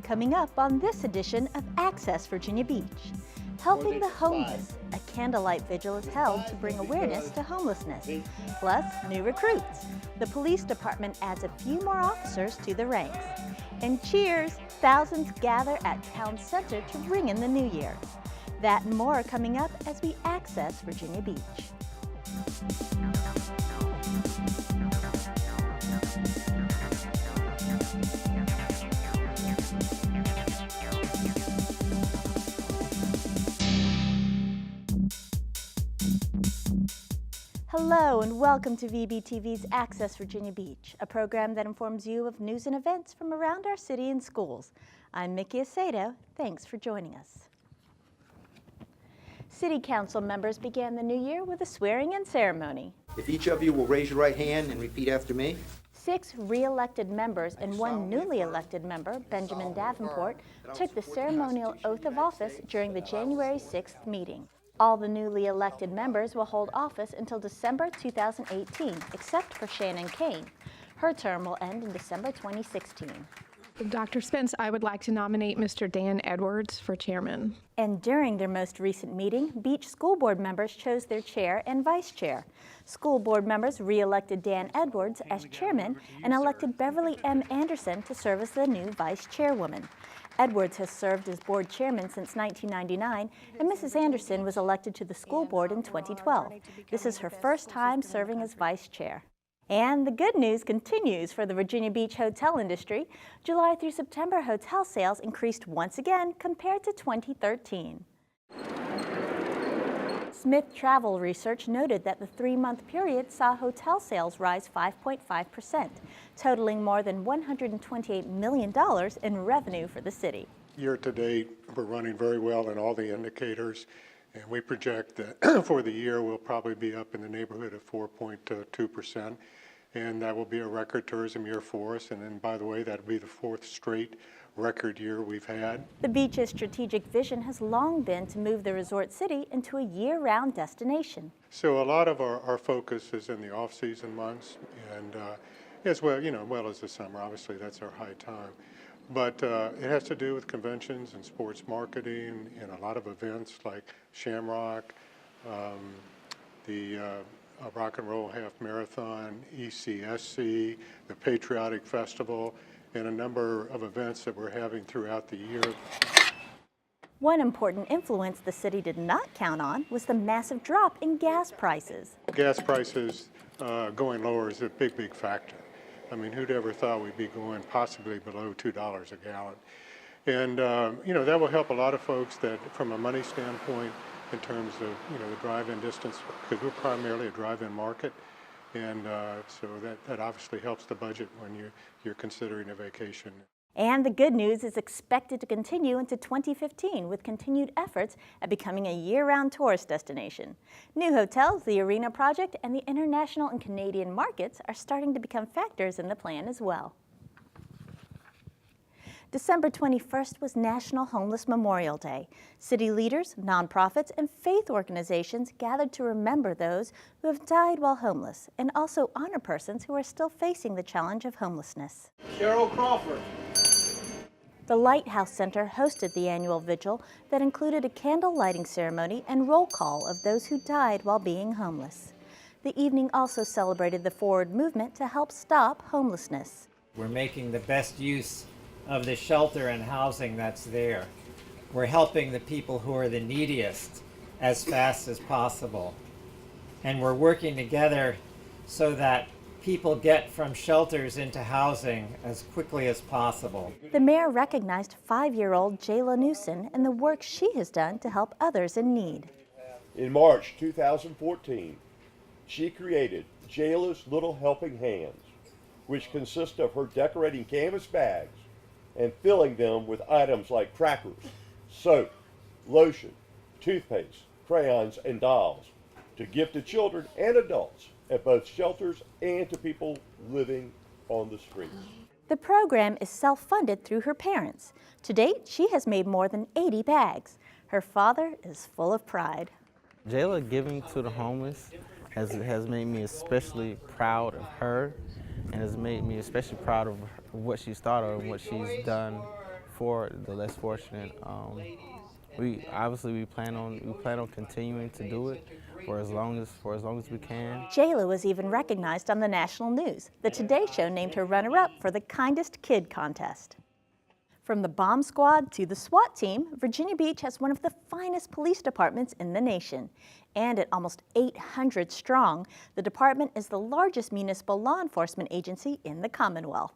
Coming up on this edition of Access Virginia Beach. Helping the homeless. A candlelight vigil is held to bring awareness to homelessness. Plus, new recruits. The police department adds a few more officers to the ranks. And cheers, thousands gather at town center to ring in the new year. That and more coming up as we access Virginia Beach. Hello and welcome to VBTV's Access Virginia Beach, a program that informs you of news and events from around our city and schools. I'm Mickey Aceto. Thanks for joining us. City Council members began the new year with a swearing-in ceremony. If each of you will raise your right hand and repeat after me. 6 re-elected members and 1 newly elected member, Benjamin Davenport, took the ceremonial oath of office during the January 6th meeting. All the newly elected members will hold office until December 2018, except for Shannon Kane. Her term will end in December 2016. Dr. Spence, I would like to nominate Mr. Dan Edwards for chairman. And during their most recent meeting, Beach School Board members chose their chair and vice chair. School Board members re-elected Dan Edwards as chairman and elected Beverly M. Anderson to serve as the new vice chairwoman. Edwards has served as board chairman since 1999, and Mrs. Anderson was elected to the school board in 2012. This is her first time serving as vice chair. And the good news continues for the Virginia Beach hotel industry. July through September hotel sales increased once again compared to 2013. Smith Travel Research noted that the 3-month period saw hotel sales rise 5.5%, totaling more than $128 million in revenue for the city. Year to date, we're running very well in all the indicators, and we project that for the year we'll probably be up in the neighborhood of 4.2%, and that will be a record tourism year for us. And then, by the way, that'll be the 4th straight record year we've had. The beach's strategic vision has long been to move the resort city into a year-round destination. So a lot of our focus is in the off-season months, and as well, well as the summer. Obviously, that's our high time. But it has to do with conventions and sports marketing and a lot of events like Shamrock, the Rock and Roll Half Marathon, ECSC, the Patriotic Festival, and a number of events that we're having throughout the year. One important influence the city did not count on was the massive drop in gas prices. Gas prices going lower is a big factor. I mean, who'd ever thought we'd be going possibly below $2 a gallon? And, that will help a lot of folks that, from a money standpoint, in terms of, the drive-in distance, because we're primarily a drive-in market. And so that obviously helps the budget when you're considering a vacation. And the good news is expected to continue into 2015 with continued efforts at becoming a year-round tourist destination. New hotels, the Arena Project, and the international and Canadian markets are starting to become factors in the plan as well. December 21st was National Homeless Memorial Day. City leaders, nonprofits, and faith organizations gathered to remember those who have died while homeless and also honor persons who are still facing the challenge of homelessness. Cheryl Crawford. The Lighthouse Center hosted the annual vigil that included a candle lighting ceremony and roll call of those who died while being homeless. The evening also celebrated the forward movement to help stop homelessness. We're making the best use of the shelter and housing that's there. We're helping the people who are the neediest as fast as possible. And we're working together so that people get from shelters into housing as quickly as possible. The mayor recognized 5-year-old Jayla Newson and the work she has done to help others in need. In March 2014, she created Jayla's Little Helping Hands, which consist of her decorating canvas bags and filling them with items like crackers, soap, lotion, toothpaste, crayons, and dolls to give to children and adults at both shelters and to people living on the streets. The program is self-funded through her parents. To date, she has made more than 80 bags. Her father is full of pride. Jayla giving to the homeless has made me especially proud of her, and has made me especially proud of what she's thought of and what she's done for the less fortunate. We plan on continuing to do it for as long as we can. Jayla was even recognized on the national news. The Today Show named her runner-up for the Kindest Kid contest. From the bomb squad to the SWAT team, Virginia Beach has one of the finest police departments in the nation. And at almost 800 strong, the department is the largest municipal law enforcement agency in the Commonwealth.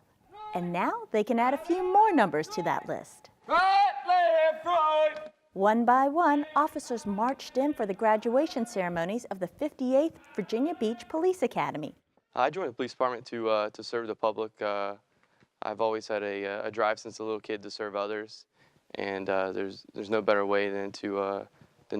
And now they can add a few more numbers to that list. Right, left, right. One by one, officers marched in for the graduation ceremonies of the 58th Virginia Beach Police Academy. I joined the police department to serve the public. I've always had a drive since a little kid to serve others, and there's no better way than to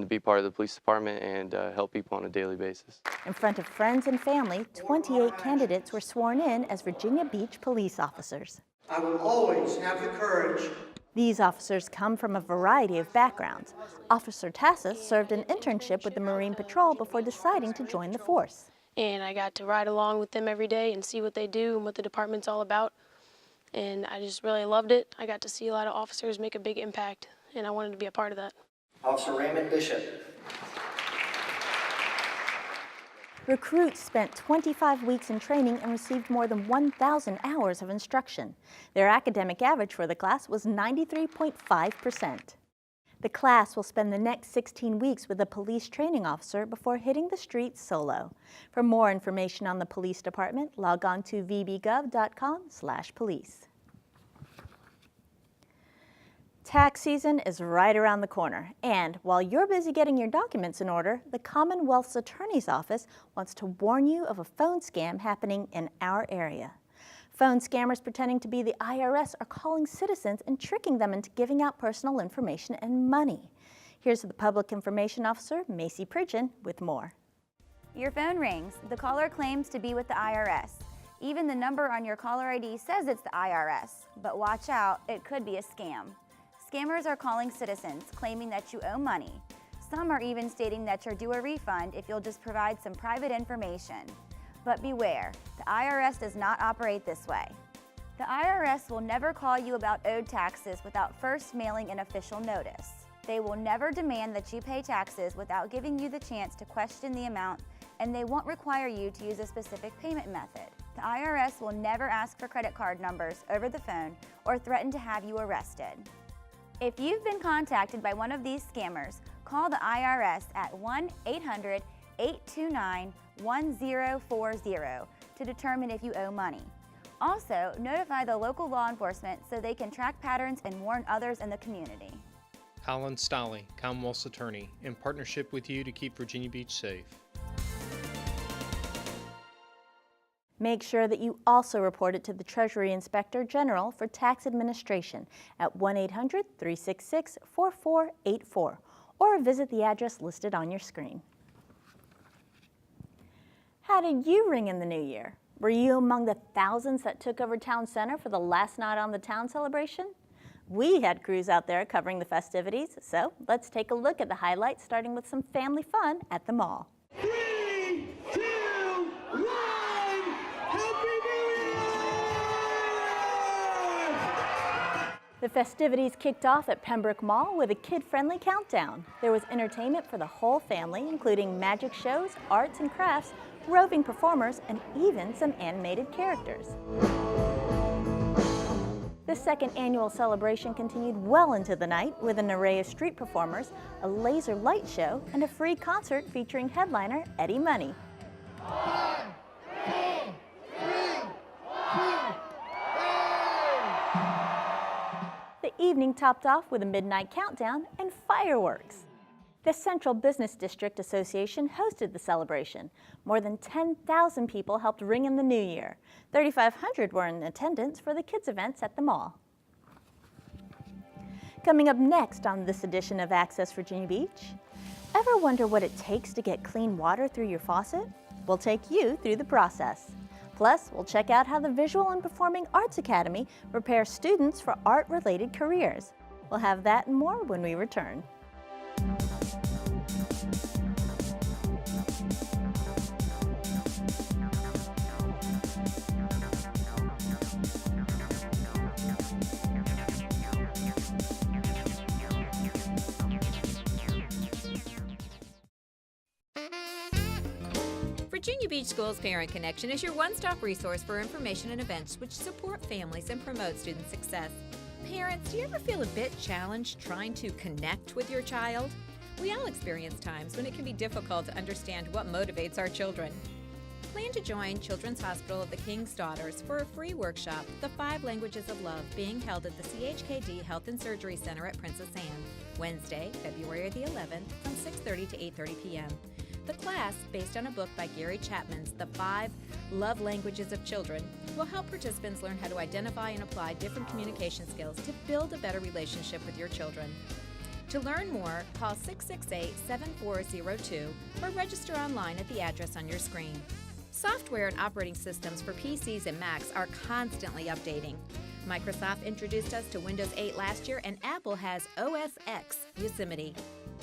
be part of the police department and help people on a daily basis. In front of friends and family, 28 candidates were sworn in as Virginia Beach police officers. I will always have the courage. These officers come from a variety of backgrounds. Officer Tassa served an internship with the Marine Patrol before deciding to join the force. And I got to ride along with them every day and see what they do and what the department's all about. And I just really loved it. I got to see a lot of officers make a big impact, and I wanted to be a part of that. Officer Raymond Bishop. Recruits spent 25 weeks in training and received more than 1,000 hours of instruction. Their academic average for the class was 93.5%. The class will spend the next 16 weeks with a police training officer before hitting the streets solo. For more information on the police department, log on to vbgov.com/police. Tax season is right around the corner, and while you're busy getting your documents in order, the Commonwealth's Attorney's Office wants to warn you of a phone scam happening in our area. Phone scammers pretending to be the IRS are calling citizens and tricking them into giving out personal information and money. Here's the Public Information Officer, Macy Pridgeon, with more. Your phone rings. The caller claims to be with the IRS. Even the number on your caller ID says it's the IRS, but watch out, it could be a scam. Scammers are calling citizens, claiming that you owe money. Some are even stating that you're due a refund if you'll just provide some private information. But beware, the IRS does not operate this way. The IRS will never call you about owed taxes without first mailing an official notice. They will never demand that you pay taxes without giving you the chance to question the amount, and they won't require you to use a specific payment method. The IRS will never ask for credit card numbers over the phone or threaten to have you arrested. If you've been contacted by one of these scammers, call the IRS at 1-800-829-1040 to determine if you owe money. Also, notify the local law enforcement so they can track patterns and warn others in the community. Alan Stolley, Commonwealth's Attorney, in partnership with you to keep Virginia Beach safe. Make sure that you also report it to the Treasury Inspector General for tax administration at 1-800-366-4484 or visit the address listed on your screen. How did you ring in the new year? Were you among the thousands that took over Town Center for the last night on the town celebration? We had crews out there covering the festivities, so let's take a look at the highlights, starting with some family fun at the mall. 3, 2, 1, Happy New Year! The festivities kicked off at Pembroke Mall with a kid-friendly countdown. There was entertainment for the whole family, including magic shows, arts and crafts, roving performers, and even some animated characters. The second annual celebration continued well into the night with an array of street performers, a laser light show, and a free concert featuring headliner Eddie Money. 1, 2, 3, 4. The evening topped off with a midnight countdown and fireworks. The Central Business District Association hosted the celebration. More than 10,000 people helped ring in the new year. 3,500 were in attendance for the kids' events at the mall. Coming up next on this edition of Access Virginia Beach, ever wonder what it takes to get clean water through your faucet? We'll take you through the process. Plus, we'll check out how the Visual and Performing Arts Academy prepares students for art-related careers. We'll have that and more when we return. Virginia Beach Schools Parent Connection is your one-stop resource for information and events which support families and promote student success. Parents, do you ever feel a bit challenged trying to connect with your child? We all experience times when it can be difficult to understand what motivates our children. Plan to join Children's Hospital of the King's Daughters for a free workshop, The 5 Languages of Love, being held at the CHKD Health and Surgery Center at Princess Anne, Wednesday, February the 11th, from 6:30 to 8:30 p.m. The class, based on a book by Gary Chapman's The 5 Love Languages of Children, will help participants learn how to identify and apply different communication skills to build a better relationship with your children. To learn more, call 668-7402 or register online at the address on your screen. Software and operating systems for PCs and Macs are constantly updating. Microsoft introduced us to Windows 8 last year, and Apple has OS X Yosemite.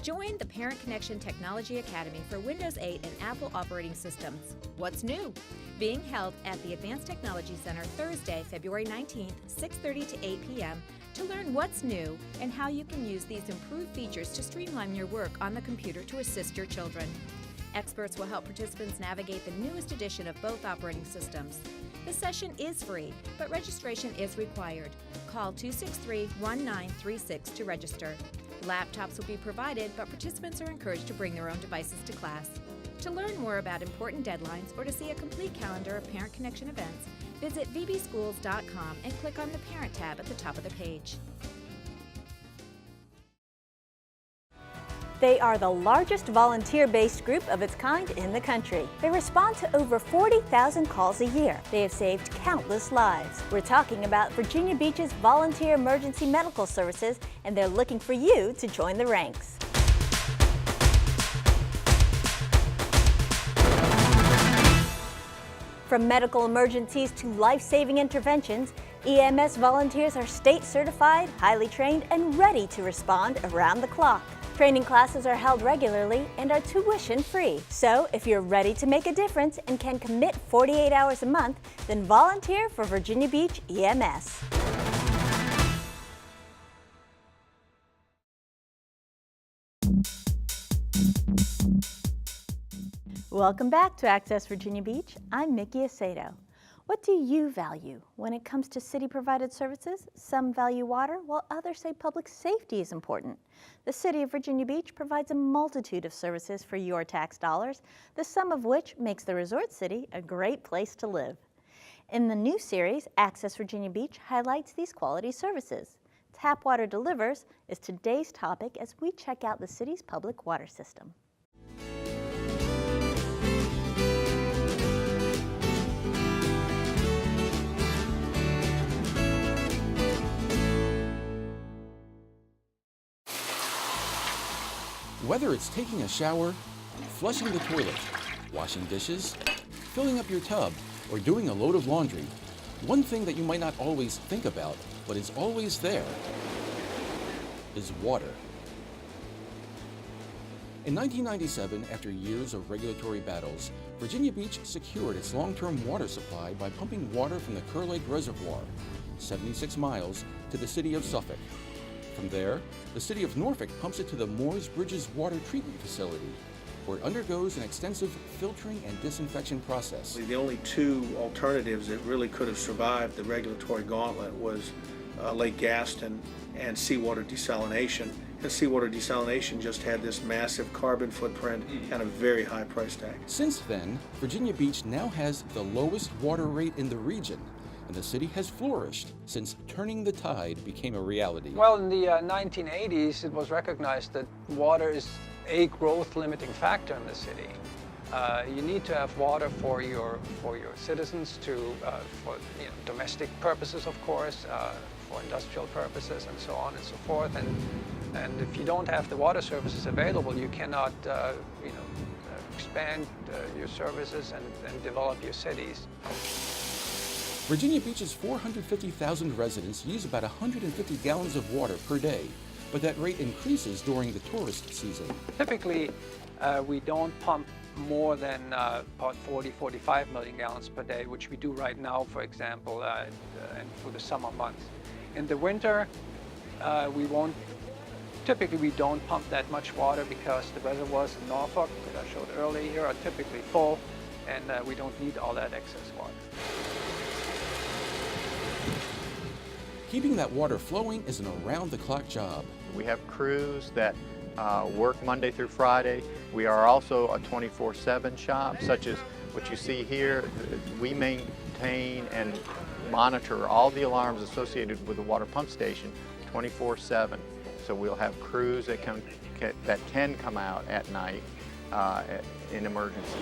Join the Parent Connection Technology Academy for Windows 8 and Apple operating systems. What's new? Being held at the Advanced Technology Center Thursday, February 19th, 6:30 to 8 p.m. to learn what's new and how you can use these improved features to streamline your work on the computer to assist your children. Experts will help participants navigate the newest edition of both operating systems. The session is free, but registration is required. Call 263-1936 to register. Laptops will be provided, but participants are encouraged to bring their own devices to class. To learn more about important deadlines or to see a complete calendar of Parent Connection events, visit vbschools.com and click on the Parent tab at the top of the page. They are the largest volunteer-based group of its kind in the country. They respond to over 40,000 calls a year. They have saved countless lives. We're talking about Virginia Beach's Volunteer Emergency Medical Services, and they're looking for you to join the ranks. From medical emergencies to life-saving interventions, EMS volunteers are state certified, highly trained, and ready to respond around the clock. Training classes are held regularly and are tuition-free. So if you're ready to make a difference and can commit 48 hours a month, then volunteer for Virginia Beach EMS. Welcome back to Access Virginia Beach. I'm Mickey Aceto. What do you value when it comes to city-provided services? Some value water, while others say public safety is important. The City of Virginia Beach provides a multitude of services for your tax dollars, the sum of which makes the resort city a great place to live. In the new series, Access Virginia Beach highlights these quality services. Tap Water Delivers is today's topic as we check out the city's public water system. Whether it's taking a shower, flushing the toilet, washing dishes, filling up your tub, or doing a load of laundry, one thing that you might not always think about, but is always there, is water. In 1997, after years of regulatory battles, Virginia Beach secured its long-term water supply by pumping water from the Kerr Lake Reservoir, 76 miles, to the city of Suffolk. From there, the city of Norfolk pumps it to the Moores Bridges Water Treatment Facility, where it undergoes an extensive filtering and disinfection process. The only two alternatives that really could have survived the regulatory gauntlet was Lake Gaston and seawater desalination. And seawater desalination just had this massive carbon footprint and a very high price tag. Since then, Virginia Beach now has the lowest water rate in the region, and the city has flourished since turning the tide became a reality. Well, in the 1980s, it was recognized that water is a growth limiting factor in the city. You need to have water for your citizens for domestic purposes, of course, for industrial purposes, and so on and so forth. And if you don't have the water services available, you cannot, expand your services and develop your cities. Virginia Beach's 450,000 residents use about 150 gallons of water per day, but that rate increases during the tourist season. Typically, we don't pump more than about 45 million gallons per day, which we do right now, for example, and for the summer months. In the winter, typically we don't pump that much water because the reservoirs in Norfolk, that I showed earlier, are typically full, and we don't need all that excess water. Keeping that water flowing is an around-the-clock job. We have crews that work Monday through Friday. We are also a 24/7 shop, such as what you see here. We maintain and monitor all the alarms associated with the water pump station 24/7. So we'll have crews that can come out at night in emergency.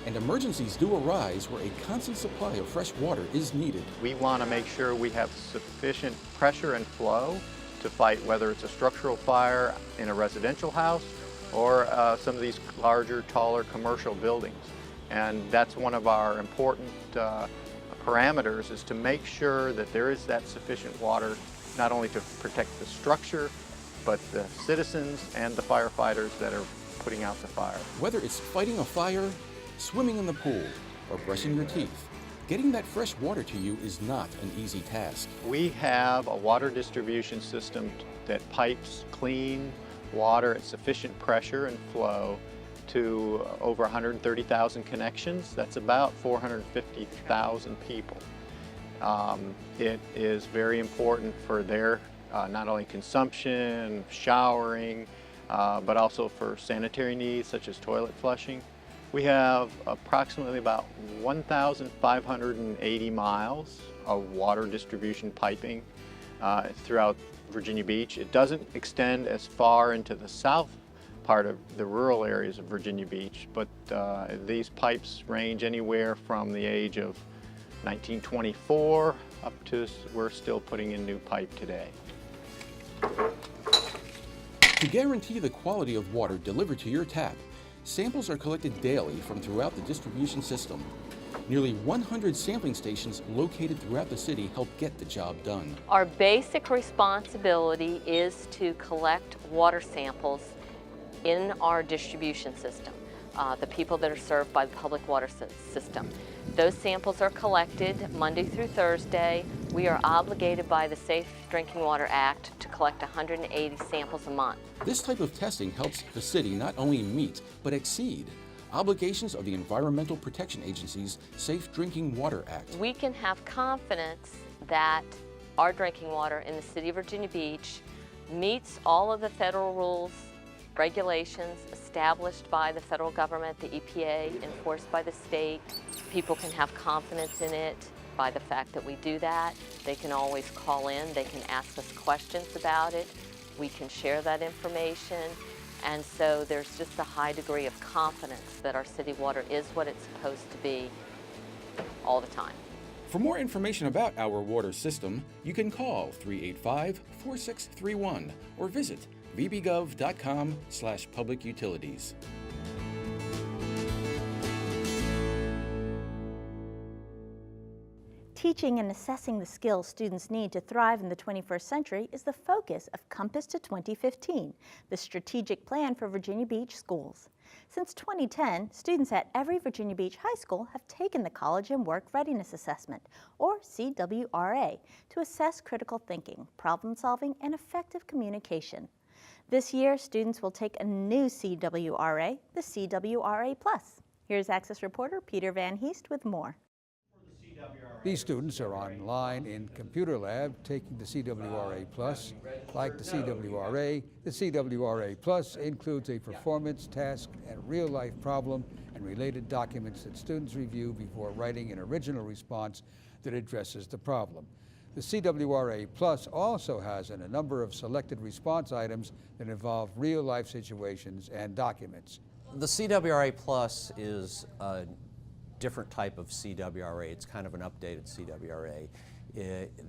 And emergencies do arise where a constant supply of fresh water is needed. We want to make sure we have sufficient pressure and flow to fight whether it's a structural fire in a residential house or some of these larger, taller commercial buildings. And that's one of our important parameters, is to make sure that there is that sufficient water, not only to protect the structure, but the citizens and the firefighters that are putting out the fire. Whether it's fighting a fire, swimming in the pool, or brushing your teeth, getting that fresh water to you is not an easy task. We have a water distribution system that pipes clean water at sufficient pressure and flow to over 130,000 connections. That's about 450,000 people. It is very important for their not only consumption, showering, but also for sanitary needs such as toilet flushing. We have approximately about 1,580 miles of water distribution piping throughout Virginia Beach. It doesn't extend as far into the south part of the rural areas of Virginia Beach, but these pipes range anywhere from the age of 1924 up to we're still putting in new pipe today. To guarantee the quality of water delivered to your tap, samples are collected daily from throughout the distribution system. Nearly 100 sampling stations located throughout the city help get the job done. Our basic responsibility is to collect water samples in our distribution system, the people that are served by the public water system. Those samples are collected Monday through Thursday. We are obligated by the Safe Drinking Water Act to collect 180 samples a month. This type of testing helps the city not only meet, but exceed obligations of the Environmental Protection Agency's Safe Drinking Water Act. We can have confidence that our drinking water in the city of Virginia Beach meets all of the federal rules, regulations established by the federal government, the EPA, enforced by the state. People can have confidence in it by the fact that we do that. They can always call in, they can ask us questions about it. We can share that information. And so there's just a high degree of confidence that our city water is what it's supposed to be all the time. For more information about our water system, you can call 385-4631 or visit vbgov.com/publicutilities. Teaching and assessing the skills students need to thrive in the 21st century is the focus of Compass to 2015, the strategic plan for Virginia Beach schools. Since 2010, students at every Virginia Beach high school have taken the College and Work Readiness Assessment, or CWRA, to assess critical thinking, problem solving, and effective communication. This year, students will take a new CWRA, the CWRA Plus. Here's Access reporter Peter Van Heest with more. These students are online in Computer Lab taking the CWRA Plus. Like the CWRA Plus includes a performance, task, and real-life problem and related documents that students review before writing an original response that addresses the problem. The CWRA Plus also has a number of selected response items that involve real-life situations and documents. The CWRA Plus is a different type of CWRA. It's kind of an updated CWRA.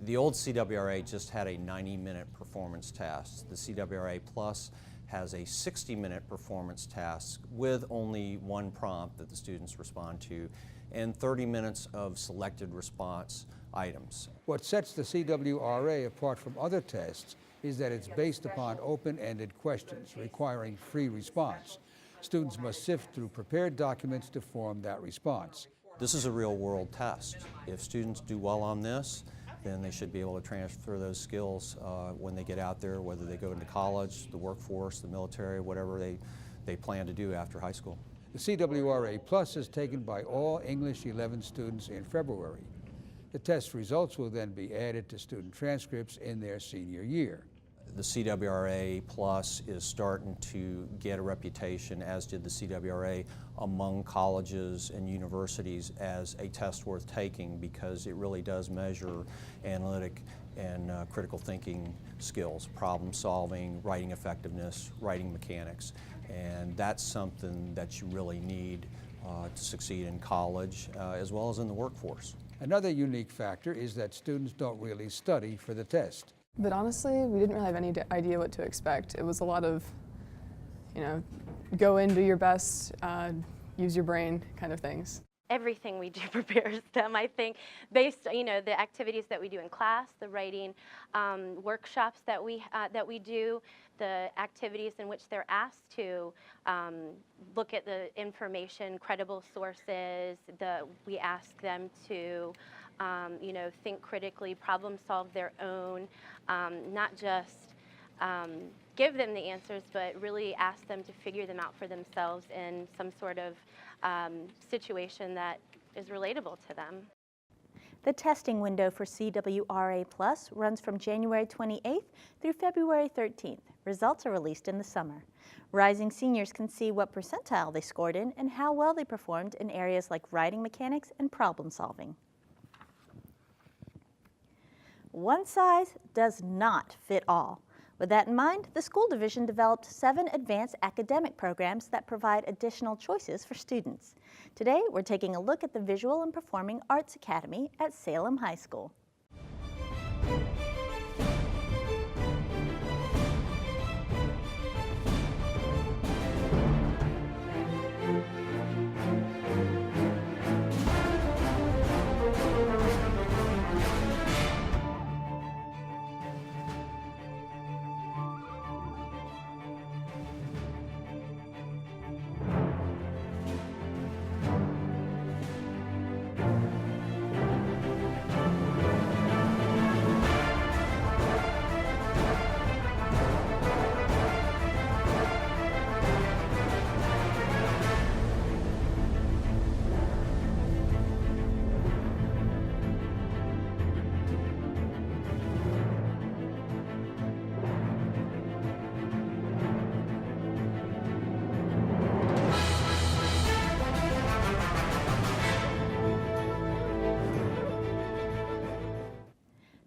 The old CWRA just had a 90-minute performance task. The CWRA Plus has a 60-minute performance task with only one prompt that the students respond to and 30 minutes of selected response items. What sets the CWRA apart from other tests is that it's based upon open-ended questions requiring free response. Students must sift through prepared documents to form that response. This is a real-world test. If students do well on this, then they should be able to transfer those skills when they get out there, whether they go into college, the workforce, the military, whatever they plan to do after high school. The CWRA Plus is taken by all English 11 students in February. The test results will then be added to student transcripts in their senior year. The CWRA Plus is starting to get a reputation, as did the CWRA, among colleges and universities as a test worth taking, because it really does measure analytic and critical thinking skills, problem solving, writing effectiveness, writing mechanics, and that's something that you really need to succeed in college as well as in the workforce. Another unique factor is that students don't really study for the test. But honestly, we didn't really have any idea what to expect. It was a lot of, go in, do your best, use your brain kind of things. Everything we do prepares them, I think, based, the activities that we do in class, the writing workshops that we do, the activities in which they're asked to look at the information, credible sources. We ask them to, think critically, problem solve their own, not just give them the answers, but really ask them to figure them out for themselves in some sort of situation that is relatable to them. The testing window for CWRA Plus runs from January 28th through February 13th. Results are released in the summer. Rising seniors can see what percentile they scored in and how well they performed in areas like writing mechanics and problem solving. One size does not fit all. With that in mind, the school division developed 7 advanced academic programs that provide additional choices for students. Today, we're taking a look at the Visual and Performing Arts Academy at Salem High School.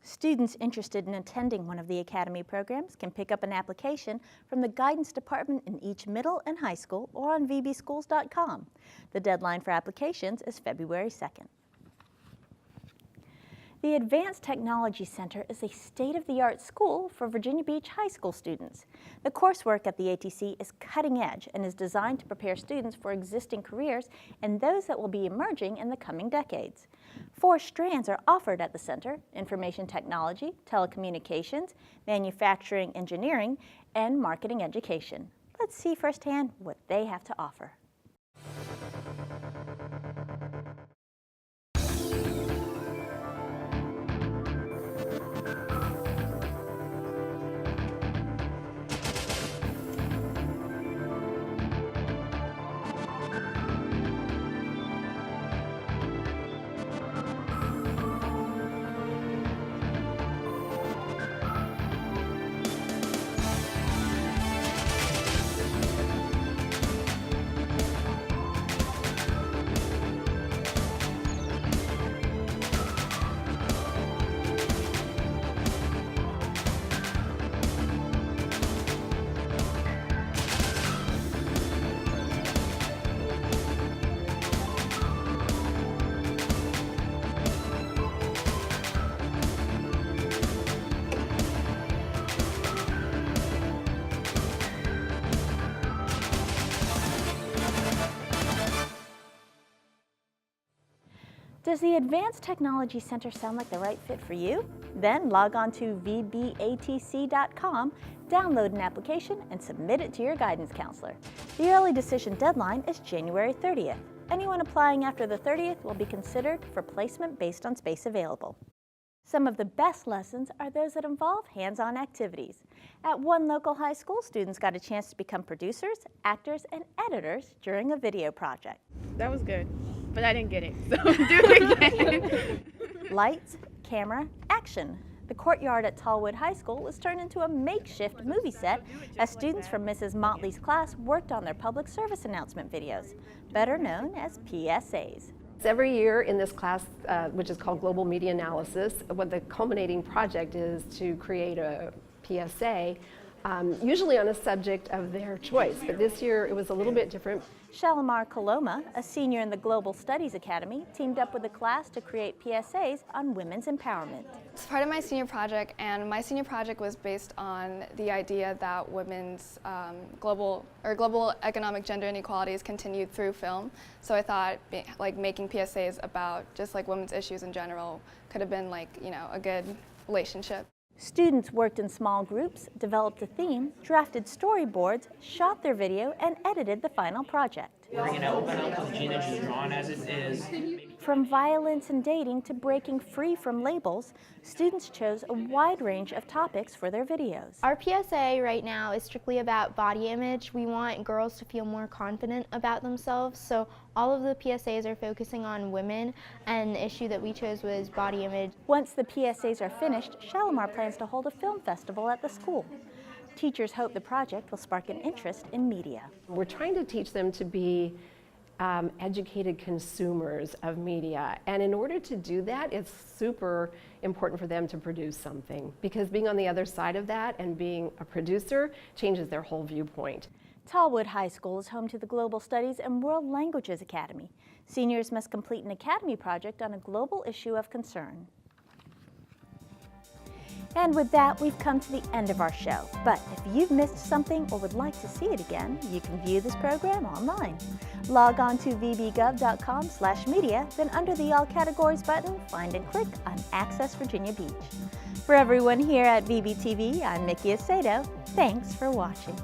Students interested in attending one of the Academy programs can pick up an application from the guidance department in each middle and high school or on vbschools.com. The deadline for applications is February 2nd. The Advanced Technology Center is a state-of-the-art school for Virginia Beach High School students. The coursework at the ATC is cutting edge and is designed to prepare students for existing careers and those that will be emerging in the coming decades. 4 strands are offered at the center: information technology, telecommunications, manufacturing engineering, and marketing education. Let's see firsthand what they have to offer. Does the Advanced Technology Center sound like the right fit for you? Then log on to vbatc.com, download an application, and submit it to your guidance counselor. The early decision deadline is January 30th. Anyone applying after the 30th will be considered for placement based on space available. Some of the best lessons are those that involve hands-on activities. At one local high school, students got a chance to become producers, actors, and editors during a video project. That was good, but I didn't get it, so do it again. Lights, camera, action. The courtyard at Tallwood High School was turned into a makeshift movie set as students from Mrs. Motley's class worked on their public service announcement videos, better known as PSAs. Every year in this class, which is called Global Media Analysis, what the culminating project is to create a PSA, usually on a subject of their choice, but this year it was a little bit different. Shalimar Coloma, a senior in the Global Studies Academy, teamed up with the class to create PSAs on women's empowerment. It's part of my senior project, and my senior project was based on the idea that women's global economic gender inequalities continued through film. So I thought making PSAs about just like women's issues in general could have been a good relationship. Students worked in small groups, developed a theme, drafted storyboards, shot their video, and edited the final project. We're going to open up with Gina just drawn as it is. From violence and dating to breaking free from labels, students chose a wide range of topics for their videos. Our PSA right now is strictly about body image. We want girls to feel more confident about themselves, so all of the PSAs are focusing on women, and the issue that we chose was body image. Once the PSAs are finished, Shalimar plans to hold a film festival at the school. Teachers hope the project will spark an interest in media. We're trying to teach them to be educated consumers of media, and in order to do that, it's super important for them to produce something, because being on the other side of that and being a producer changes their whole viewpoint. Tallwood High School is home to the Global Studies and World Languages Academy. Seniors must complete an academy project on a global issue of concern. And with that, we've come to the end of our show. But if you've missed something or would like to see it again, you can view this program online. Log on to vbgov.com/media, then under the All Categories button, find and click on Access Virginia Beach. For everyone here at VBTV, I'm Mickey Aceto. Thanks for watching.